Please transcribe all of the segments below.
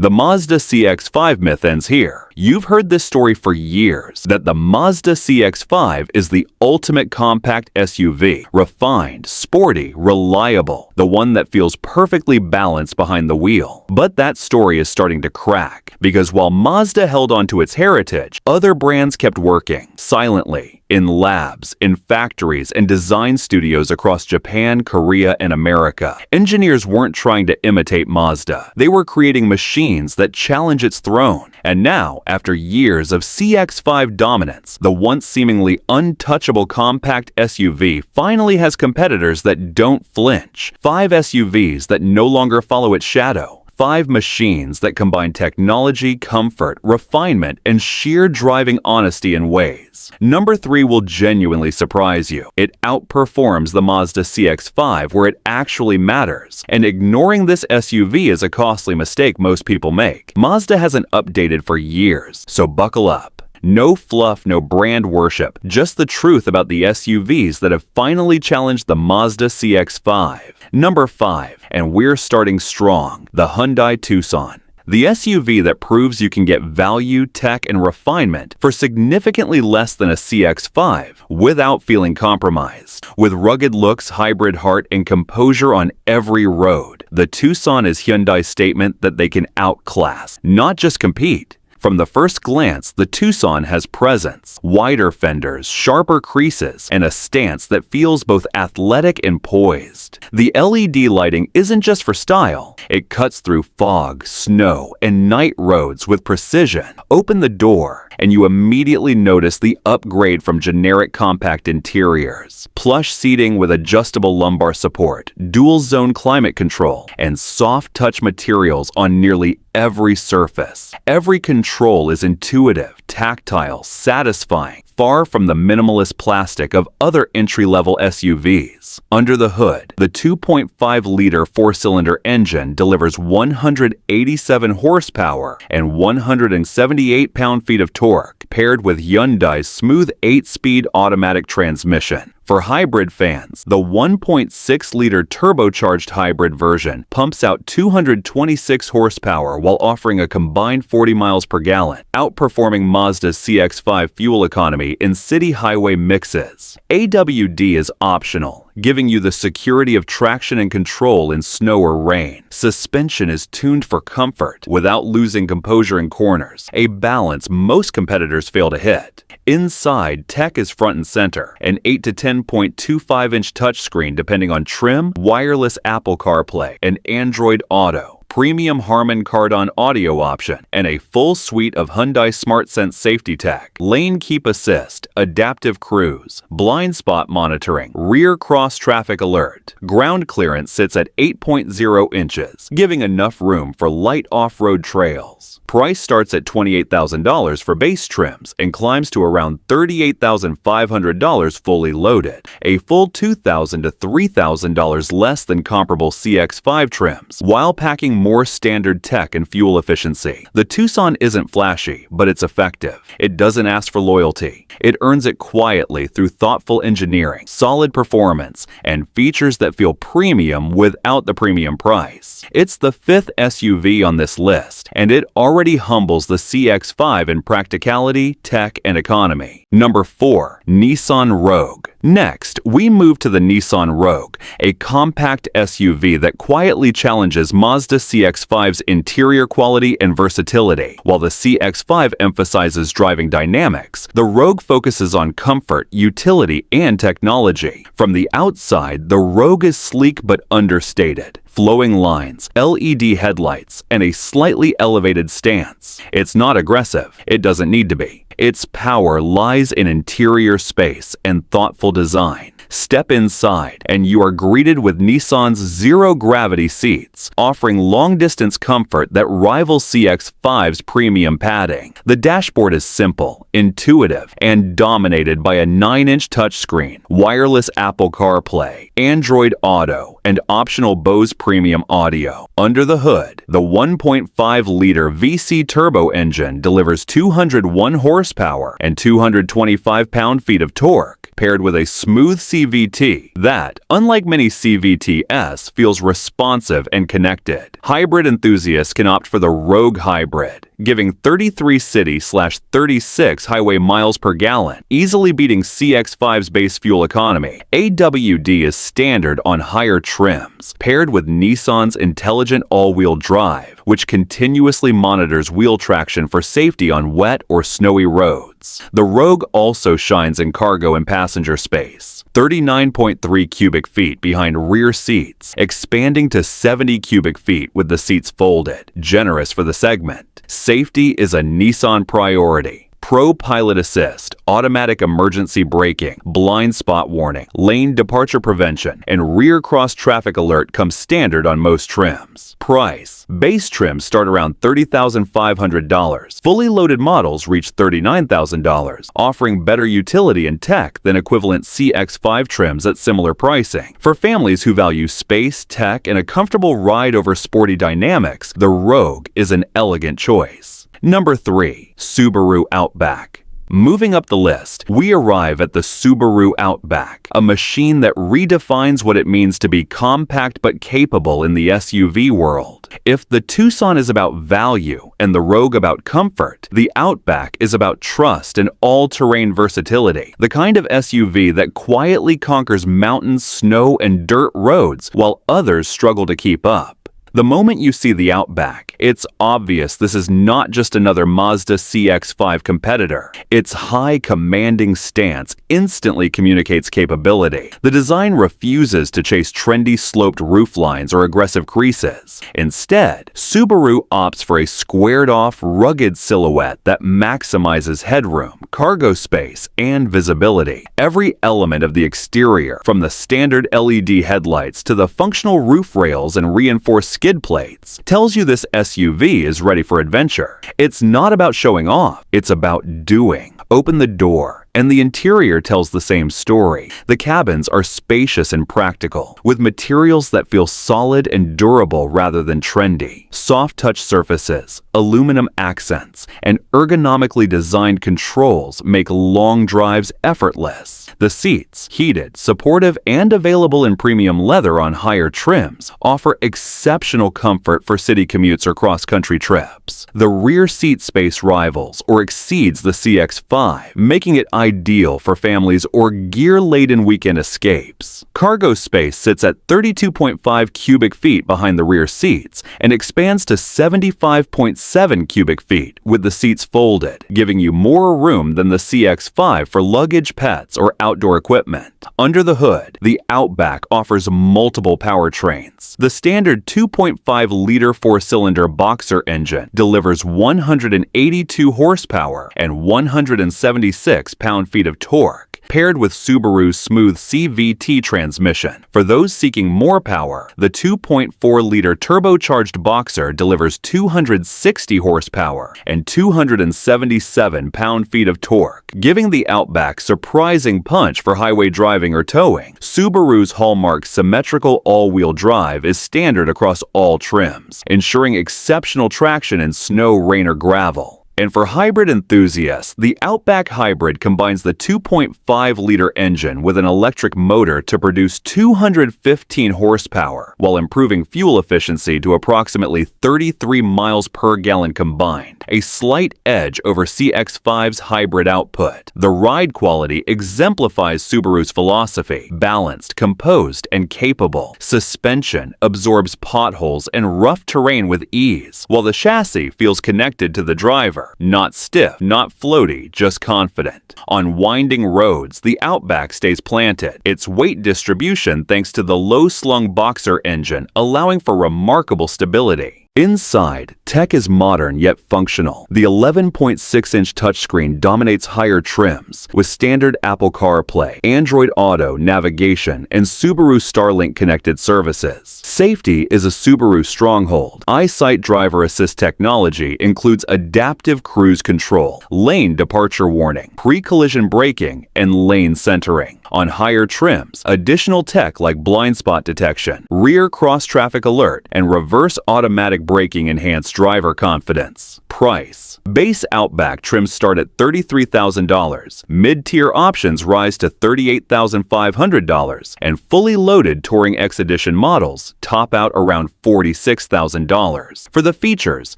The Mazda CX-5 myth ends here. You've heard this story for years, that the Mazda CX-5 is the ultimate compact SUV, refined, sporty, reliable, the one that feels perfectly balanced behind the wheel. But that story is starting to crack, because while Mazda held on to its heritage, other brands kept working, silently, in labs, in factories, and design studios across Japan, Korea, and America. Engineers weren't trying to imitate Mazda. They were creating machines that challenge its throne. And now, after years of CX-5 dominance, the once seemingly untouchable compact SUV finally has competitors that don't flinch. 5 SUVs that no longer follow its shadow. 5 machines that combine technology, comfort, refinement, and sheer driving honesty in ways. Number 3 will genuinely surprise you. It outperforms the Mazda CX-5 where it actually matters, and ignoring this SUV is a costly mistake most people make. Mazda hasn't updated for years, so buckle up. No fluff, no brand worship, just the truth about the SUVs that have finally challenged the Mazda CX-5. Number 5, and we're starting strong, the Hyundai Tucson. The SUV that proves you can get value, tech, and refinement for significantly less than a CX-5 without feeling compromised. With rugged looks, hybrid heart, and composure on every road, the Tucson is Hyundai's statement that they can outclass, not just compete. From the first glance, the Tucson has presence, wider fenders, sharper creases, and a stance that feels both athletic and poised. The LED lighting isn't just for style. It cuts through fog, snow, and night roads with precision. Open the door, and you immediately notice the upgrade from generic compact interiors. Plush seating with adjustable lumbar support, dual-zone climate control, and soft-touch materials on nearly every surface. Every control is intuitive, tactile, satisfying, far from the minimalist plastic of other entry-level SUVs. Under the hood, the 2.5-liter 4-cylinder engine delivers 187 horsepower and 178 pound-feet of torque, paired with Hyundai's smooth 8-speed automatic transmission. For hybrid fans, the 1.6-liter turbocharged hybrid version pumps out 226 horsepower while offering a combined 40 miles per gallon, outperforming Mazda's CX-5 fuel economy in city highway mixes. AWD is optional, giving you the security of traction and control in snow or rain. Suspension is tuned for comfort without losing composure in corners, a balance most competitors fail to hit. Inside, tech is front and center, an 8 to 10.25-inch touchscreen depending on trim, wireless Apple CarPlay, and Android Auto, premium Harman Kardon audio option, and a full suite of Hyundai SmartSense safety tech, lane keep assist, adaptive cruise, blind spot monitoring, rear cross traffic alert. Ground clearance sits at 8.0 inches, giving enough room for light off-road trails. Price starts at $28,000 for base trims and climbs to around $38,500 fully loaded, a full $2,000 to $3,000 less than comparable CX-5 trims, while packing more standard tech and fuel efficiency. The Tucson isn't flashy, but it's effective. It doesn't ask for loyalty. It earns it quietly through thoughtful engineering, solid performance, and features that feel premium without the premium price. It's the 5th SUV on this list, and it already humbles the CX-5 in practicality, tech, and economy. Number 4, Nissan Rogue. Next, we move to the Nissan Rogue, a compact SUV that quietly challenges Mazda CX-5's interior quality and versatility. While the CX-5 emphasizes driving dynamics, the Rogue focuses on comfort, utility, and technology. From the outside, the Rogue is sleek but understated. Flowing lines, LED headlights, and a slightly elevated stance. It's not aggressive. It doesn't need to be. Its power lies in interior space and thoughtful design. Step inside, and you are greeted with Nissan's zero-gravity seats, offering long-distance comfort that rivals CX-5's premium padding. The dashboard is simple, intuitive, and dominated by a 9-inch touchscreen, wireless Apple CarPlay, Android Auto, and optional Bose premium audio. Under the hood, the 1.5-liter VC turbo engine delivers 201 horsepower and 225 pound-feet of torque, paired with a smooth CVT that, unlike many CVT-S, feels responsive and connected. Hybrid enthusiasts can opt for the Rogue Hybrid, giving 33 city/36 highway miles per gallon, easily beating CX-5's base fuel economy. AWD is standard on higher trims, paired with Nissan's intelligent all-wheel drive, which continuously monitors wheel traction for safety on wet or snowy roads. The Rogue also shines in cargo and passenger space. 39.3 cubic feet behind rear seats, expanding to 70 cubic feet with the seats folded, generous for the segment. Safety is a Nissan priority. Pro Pilot Assist, automatic emergency braking, blind spot warning, lane departure prevention, and rear cross traffic alert come standard on most trims. Price: base trims start around $30,500. Fully loaded models reach $39,000, offering better utility and tech than equivalent CX-5 trims at similar pricing. For families who value space, tech, and a comfortable ride over sporty dynamics, the Rogue is an elegant choice. Number 3. Subaru Outback. Moving up the list, we arrive at the Subaru Outback, a machine that redefines what it means to be compact but capable in the SUV world. If the Tucson is about value and the Rogue about comfort, the Outback is about trust and all-terrain versatility, the kind of SUV that quietly conquers mountains, snow, and dirt roads while others struggle to keep up. The moment you see the Outback, it's obvious this is not just another Mazda CX-5 competitor. Its high, commanding stance instantly communicates capability. The design refuses to chase trendy sloped rooflines or aggressive creases. Instead, Subaru opts for a squared-off, rugged silhouette that maximizes headroom, cargo space, and visibility. Every element of the exterior, from the standard LED headlights to the functional roof rails and reinforced skid plates, tells you this SUV is ready for adventure. It's not about showing off, it's about doing. Open the door, and the interior tells the same story. The cabins are spacious and practical, with materials that feel solid and durable rather than trendy. Soft touch surfaces, aluminum accents, and ergonomically designed controls make long drives effortless. The seats, heated, supportive, and available in premium leather on higher trims, offer exceptional comfort for city commutes or cross-country trips. The rear seat space rivals or exceeds the CX-5, making it ideal for families or gear-laden weekend escapes. Cargo space sits at 32.5 cubic feet behind the rear seats and expands to 75.7 cubic feet with the seats folded, giving you more room than the CX-5 for luggage, pets, or outdoor equipment. Under the hood, the Outback offers multiple powertrains. The standard 2.5-liter four-cylinder boxer engine delivers 182 horsepower and 176 pound-feet of torque, paired with Subaru's smooth CVT transmission. For those seeking more power, the 2.4-liter turbocharged Boxer delivers 260 horsepower and 277 pound-feet of torque, giving the Outback surprising punch for highway driving or towing. Subaru's hallmark symmetrical all-wheel drive is standard across all trims, ensuring exceptional traction in snow, rain, or gravel. And for hybrid enthusiasts, the Outback Hybrid combines the 2.5-liter engine with an electric motor to produce 215 horsepower, while improving fuel efficiency to approximately 33 miles per gallon combined, a slight edge over CX-5's hybrid output. The ride quality exemplifies Subaru's philosophy: balanced, composed, and capable. Suspension absorbs potholes and rough terrain with ease, while the chassis feels connected to the driver. Not stiff, not floaty, just confident. On winding roads, the Outback stays planted. Its weight distribution thanks to the low-slung Boxer engine, allowing for remarkable stability. Inside, tech is modern yet functional. The 11.6-inch touchscreen dominates higher trims with standard Apple CarPlay, Android Auto, navigation, and Subaru Starlink connected services. Safety is a Subaru stronghold. EyeSight driver assist technology includes adaptive cruise control, lane departure warning, pre-collision braking, and lane centering. On higher trims, additional tech like blind spot detection, rear cross-traffic alert, and reverse automatic braking enhance driver confidence. Price. Base Outback trims start at $33,000, mid-tier options rise to $38,500, and fully loaded Touring X Edition models top out around $46,000. For the features,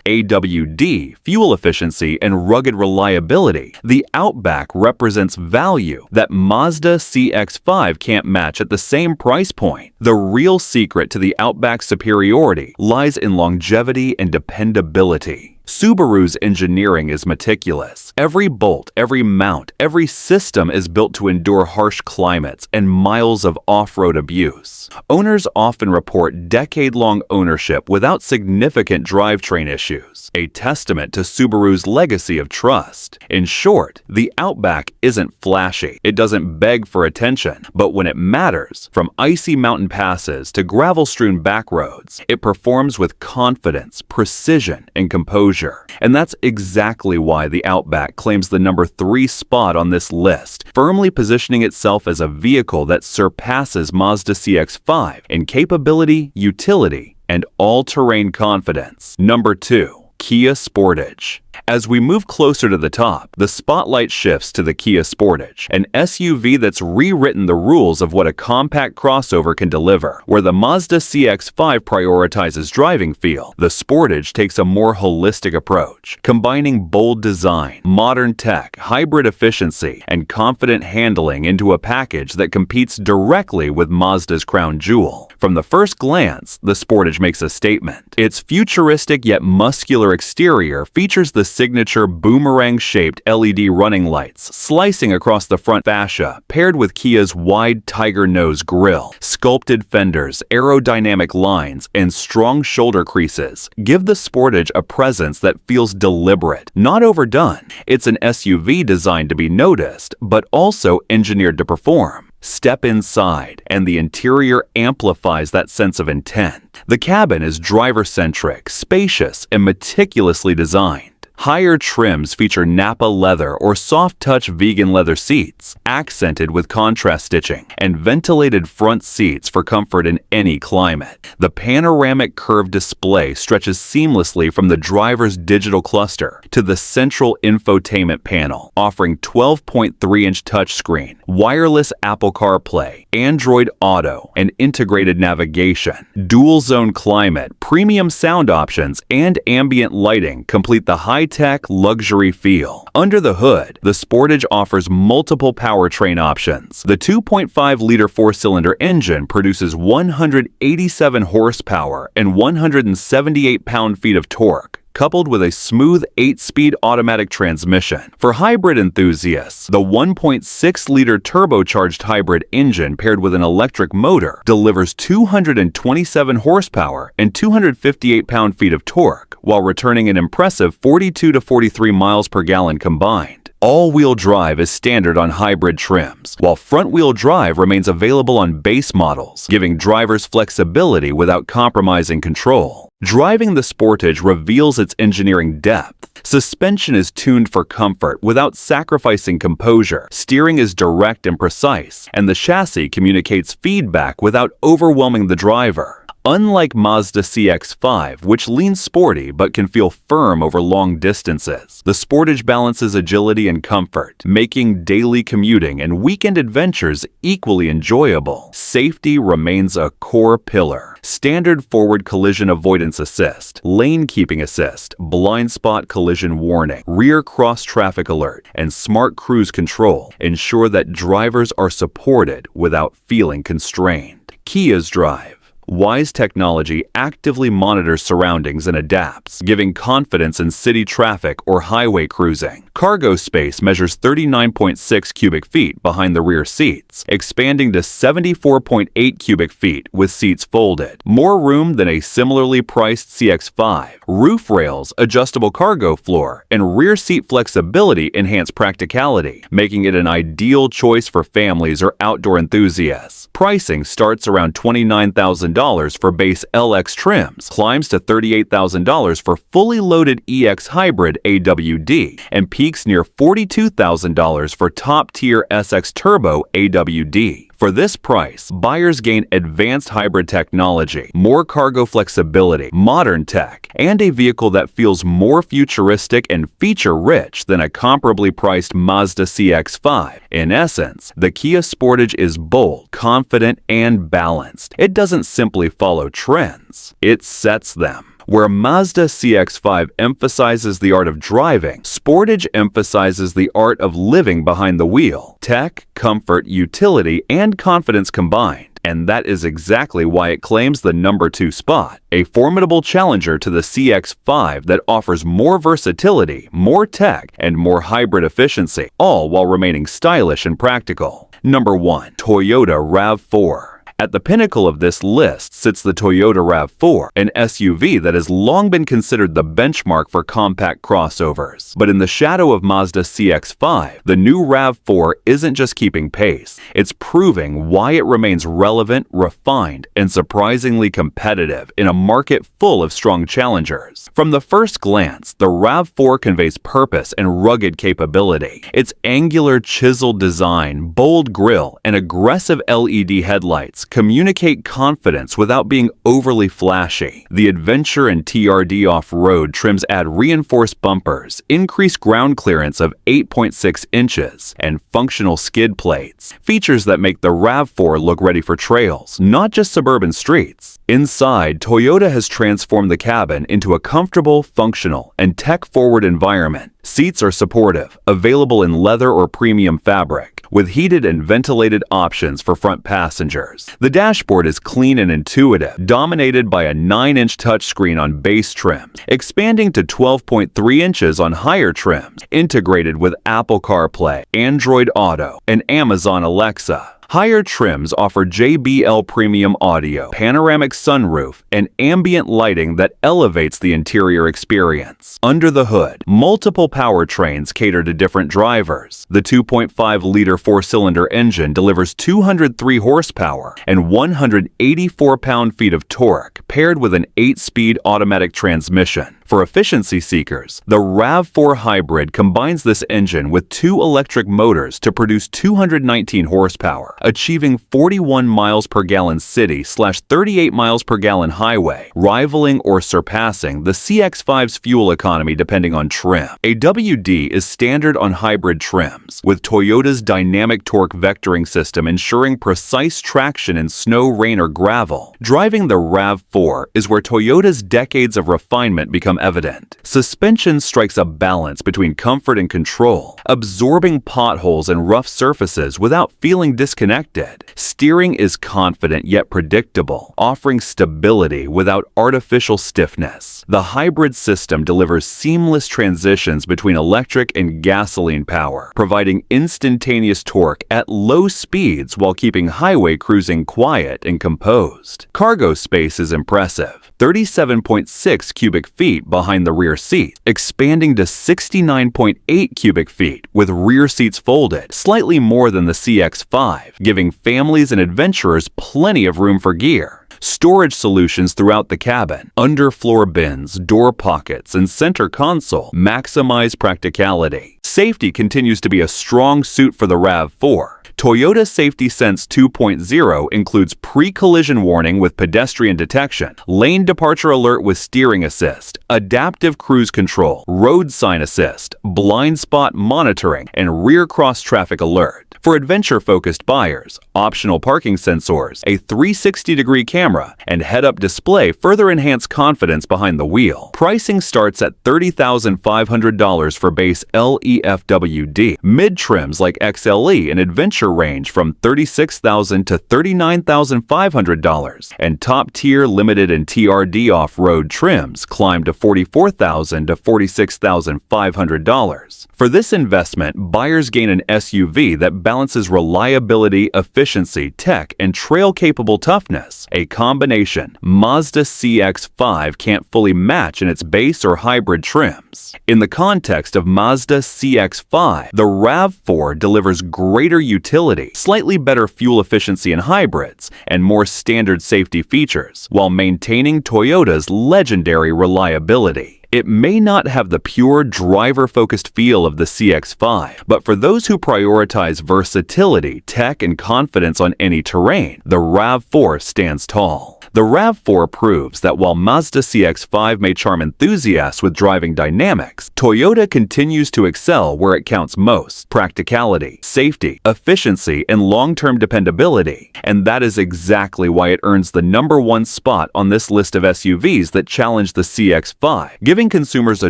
AWD, fuel efficiency, and rugged reliability, the Outback represents value that Mazda CX-5 can't match at the same price point. The real secret to the Outback's superiority lies in longevity and dependability. Subaru's engineering is meticulous. Every bolt, every mount, every system is built to endure harsh climates and miles of off-road abuse. Owners often report decade-long ownership without significant drivetrain issues, a testament to Subaru's legacy of trust. In short, the Outback isn't flashy. It doesn't beg for attention, but when it matters, from icy mountain passes to gravel-strewn back roads, it performs with confidence, precision, and composure. And that's exactly why the Outback claims the number 3 spot on this list, firmly positioning itself as a vehicle that surpasses Mazda CX-5 in capability, utility, and all-terrain confidence. Number 2. Kia Sportage. As we move closer to the top, the spotlight shifts to the Kia Sportage, an SUV that's rewritten the rules of what a compact crossover can deliver. Where the Mazda CX-5 prioritizes driving feel, the Sportage takes a more holistic approach, combining bold design, modern tech, hybrid efficiency, and confident handling into a package that competes directly with Mazda's crown jewel. From the first glance, the Sportage makes a statement. Its futuristic yet muscular exterior features the signature boomerang-shaped LED running lights slicing across the front fascia, paired with Kia's wide tiger nose grille. Sculpted fenders, aerodynamic lines, and strong shoulder creases give the Sportage a presence that feels deliberate, not overdone. It's an SUV designed to be noticed, but also engineered to perform. Step inside, and the interior amplifies that sense of intent. The cabin is driver-centric, spacious, and meticulously designed. Higher trims feature Napa leather or soft-touch vegan leather seats, accented with contrast stitching, and ventilated front seats for comfort in any climate. The panoramic curved display stretches seamlessly from the driver's digital cluster to the central infotainment panel, offering 12.3-inch touchscreen, wireless Apple CarPlay, Android Auto, and integrated navigation. Dual-zone climate, premium sound options, and ambient lighting complete the high-tech luxury feel. Under the hood, the Sportage offers multiple powertrain options. The 2.5-liter four-cylinder engine produces 187 horsepower and 178 pound-feet of torque, coupled with a smooth 8-speed automatic transmission. For hybrid enthusiasts, the 1.6-liter turbocharged hybrid engine paired with an electric motor delivers 227 horsepower and 258 pound-feet of torque, while returning an impressive 42 to 43 miles per gallon combined. All-wheel drive is standard on hybrid trims, while front-wheel drive remains available on base models, giving drivers flexibility without compromising control. Driving the Sportage reveals its engineering depth. Suspension is tuned for comfort without sacrificing composure, steering is direct and precise, and the chassis communicates feedback without overwhelming the driver. Unlike Mazda CX-5, which leans sporty but can feel firm over long distances, the Sportage balances agility and comfort, making daily commuting and weekend adventures equally enjoyable. Safety remains a core pillar. Standard forward collision avoidance assist, lane keeping assist, blind spot collision warning, rear cross traffic alert, and smart cruise control ensure that drivers are supported without feeling constrained. Kia's drive. Wise technology actively monitors surroundings and adapts, giving confidence in city traffic or highway cruising. Cargo space measures 39.6 cubic feet behind the rear seats, expanding to 74.8 cubic feet with seats folded. More room than a similarly priced CX-5. Roof rails, adjustable cargo floor, and rear seat flexibility enhance practicality, making it an ideal choice for families or outdoor enthusiasts. Pricing starts around $29,000 for base LX trims, climbs to $38,000 for fully loaded EX Hybrid AWD, and peaks near $42,000 for top-tier SX Turbo AWD. For this price, buyers gain advanced hybrid technology, more cargo flexibility, modern tech, and a vehicle that feels more futuristic and feature-rich than a comparably priced Mazda CX-5. In essence, the Kia Sportage is bold, confident, and balanced. It doesn't simply follow trends, it sets them. Where Mazda CX-5 emphasizes the art of driving, Sportage emphasizes the art of living behind the wheel. Tech, comfort, utility, and confidence combined. And that is exactly why it claims the number 2 spot, a formidable challenger to the CX-5 that offers more versatility, more tech, and more hybrid efficiency, all while remaining stylish and practical. Number 1. Toyota RAV4. At the pinnacle of this list sits the Toyota RAV4, an SUV that has long been considered the benchmark for compact crossovers. But in the shadow of Mazda CX-5, the new RAV4 isn't just keeping pace, it's proving why it remains relevant, refined, and surprisingly competitive in a market full of strong challengers. From the first glance, the RAV4 conveys purpose and rugged capability. Its angular, chiseled design, bold grille, and aggressive LED headlights communicate confidence without being overly flashy. The Adventure and TRD off-road trims add reinforced bumpers, increased ground clearance of 8.6 inches, and functional skid plates, features that make the RAV4 look ready for trails, not just suburban streets. Inside, Toyota has transformed the cabin into a comfortable, functional, and tech-forward environment. Seats are supportive, available in leather or premium fabric, with heated and ventilated options for front passengers. The dashboard is clean and intuitive, dominated by a 9-inch touchscreen on base trims, expanding to 12.3 inches on higher trims, integrated with Apple CarPlay, Android Auto, and Amazon Alexa. Higher trims offer JBL premium audio, panoramic sunroof, and ambient lighting that elevates the interior experience. Under the hood, multiple powertrains cater to different drivers. The 2.5-liter 4-cylinder engine delivers 203 horsepower and 184 pound-feet of torque, paired with an 8-speed automatic transmission. For efficiency seekers, the RAV4 Hybrid combines this engine with 2 electric motors to produce 219 horsepower, achieving 41 miles per gallon city/38 miles per gallon highway, rivaling or surpassing the CX-5's fuel economy depending on trim. AWD is standard on hybrid trims, with Toyota's dynamic torque vectoring system ensuring precise traction in snow, rain, or gravel. Driving the RAV4 is where Toyota's decades of refinement become evident. Suspension strikes a balance between comfort and control, absorbing potholes and rough surfaces without feeling disconnected. Steering is confident yet predictable, offering stability without artificial stiffness. The hybrid system delivers seamless transitions between electric and gasoline power, providing instantaneous torque at low speeds while keeping highway cruising quiet and composed. Cargo space is impressive, 37.6 cubic feet behind the rear seat, expanding to 69.8 cubic feet with rear seats folded, slightly more than the CX-5, giving families and adventurers plenty of room for gear. Storage solutions throughout the cabin, underfloor bins, door pockets, and center console maximize practicality. Safety continues to be a strong suit for the RAV4. Toyota Safety Sense 2.0 includes pre-collision warning with pedestrian detection, lane departure alert with steering assist, adaptive cruise control, road sign assist, blind spot monitoring, and rear cross traffic alert. For adventure-focused buyers, optional parking sensors, a 360-degree camera, and head-up display further enhance confidence behind the wheel. Pricing starts at $30,500 for base LEFWD. Mid-trims like XLE and Adventure range from $36,000 to $39,500, and top-tier limited and TRD off-road trims climb to $44,000 to $46,500. For this investment, buyers gain an SUV that balances reliability, efficiency, tech, and trail-capable toughness, a combination Mazda CX-5 can't fully match in its base or hybrid trims. In the context of Mazda CX-5, the RAV4 delivers greater utility, slightly better fuel efficiency in hybrids, and more standard safety features, while maintaining Toyota's legendary reliability. It may not have the pure driver-focused feel of the CX-5, but for those who prioritize versatility, tech, and confidence on any terrain, the RAV4 stands tall. The RAV4 proves that while Mazda CX-5 may charm enthusiasts with driving dynamics, Toyota continues to excel where it counts most: practicality, safety, efficiency, and long-term dependability. And that is exactly why it earns the #1 spot on this list of SUVs that challenge the CX-5, giving consumers a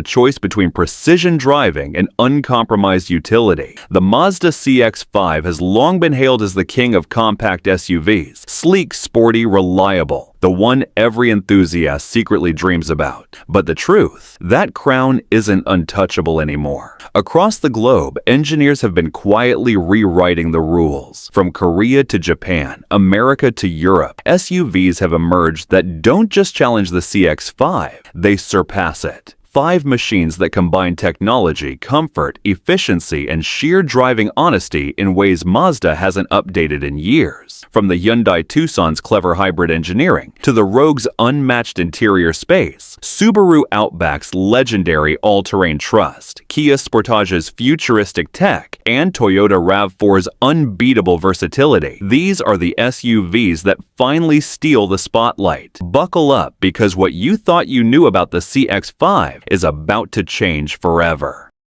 choice between precision driving and uncompromised utility. The Mazda CX-5 has long been hailed as the king of compact SUVs: sleek, sporty, reliable, the one every enthusiast secretly dreams about. But the truth, that crown isn't untouchable anymore. Across the globe, engineers have been quietly rewriting the rules. From Korea to Japan, America to Europe, SUVs have emerged that don't just challenge the CX-5, they surpass it. 5 machines that combine technology, comfort, efficiency, and sheer driving honesty in ways Mazda hasn't updated in years. From the Hyundai Tucson's clever hybrid engineering to the Rogue's unmatched interior space, Subaru Outback's legendary all-terrain trust, Kia Sportage's futuristic tech, and Toyota RAV4's unbeatable versatility, these are the SUVs that finally steal the spotlight. Buckle up, because what you thought you knew about the CX-5 is about to change forever.